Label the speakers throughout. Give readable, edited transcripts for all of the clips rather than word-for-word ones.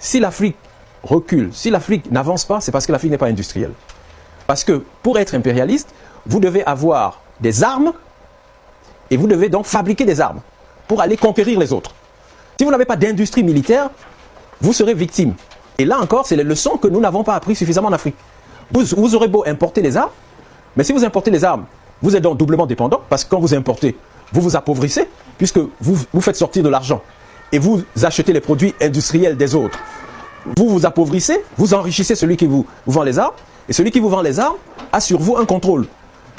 Speaker 1: si l'Afrique recule, si l'Afrique n'avance pas, c'est parce que l'Afrique n'est pas industrielle. Parce que pour être impérialiste, vous devez avoir des armes et vous devez donc fabriquer des armes pour aller conquérir les autres. Si vous n'avez pas d'industrie militaire, vous serez victime. Et là encore, c'est les leçons que nous n'avons pas apprises suffisamment en Afrique. Vous aurez beau importer les armes, mais si vous importez les armes, vous êtes donc doublement dépendant, parce que quand vous importez, vous vous appauvrissez, puisque vous faites sortir de l'argent et vous achetez les produits industriels des autres. Vous vous appauvrissez, vous enrichissez celui qui vous vend les armes, et celui qui vous vend les armes a sur vous un contrôle.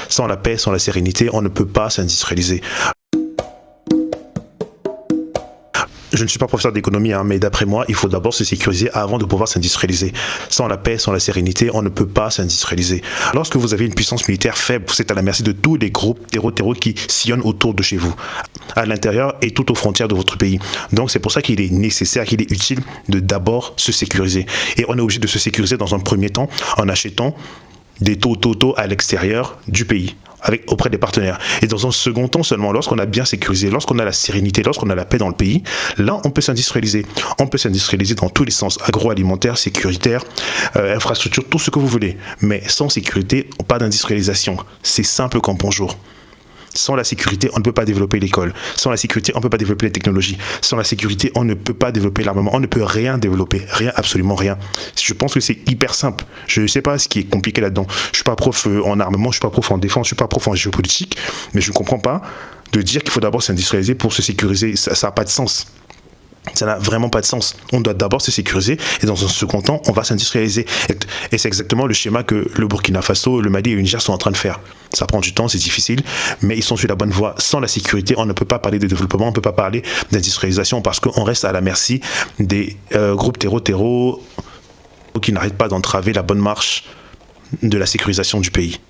Speaker 2: Sans la paix, sans la sérénité, on ne peut pas s'industrialiser. Je ne suis pas professeur d'économie, mais d'après moi, il faut d'abord se sécuriser avant de pouvoir s'industrialiser. Sans la paix, sans la sérénité, on ne peut pas s'industrialiser. Lorsque vous avez une puissance militaire faible, vous êtes à la merci de tous les groupes terreaux qui sillonnent autour de chez vous, à l'intérieur et tout aux frontières de votre pays. Donc c'est pour ça qu'il est nécessaire, qu'il est utile de d'abord se sécuriser. Et on est obligé de se sécuriser dans un premier temps en achetant des taux à l'extérieur du pays, auprès des partenaires. Et dans un second temps seulement, lorsqu'on a bien sécurisé, lorsqu'on a la sérénité, lorsqu'on a la paix dans le pays, là on peut s'industrialiser. On peut s'industrialiser dans tous les sens, agroalimentaire, sécuritaire, infrastructure, tout ce que vous voulez. Mais sans sécurité, pas d'industrialisation. C'est simple comme bonjour. Sans la sécurité, on ne peut pas développer l'école. Sans la sécurité, on ne peut pas développer les technologies. Sans la sécurité, on ne peut pas développer l'armement. On ne peut rien développer. Rien, absolument rien. Je pense que c'est hyper simple. Je ne sais pas ce qui est compliqué là-dedans. Je ne suis pas prof en armement, je ne suis pas prof en défense, je ne suis pas prof en géopolitique, mais je ne comprends pas de dire qu'il faut d'abord s'industrialiser pour se sécuriser. Ça n'a pas de sens. Ça n'a vraiment pas de sens. On doit d'abord se sécuriser et dans un second temps, on va s'industrialiser. Et c'est exactement le schéma que le Burkina Faso, le Mali et le Niger sont en train de faire. Ça prend du temps, c'est difficile, mais ils sont sur la bonne voie. Sans la sécurité, on ne peut pas parler de développement, on ne peut pas parler d'industrialisation parce qu'on reste à la merci des groupes terreaux qui n'arrêtent pas d'entraver la bonne marche de la sécurisation du pays.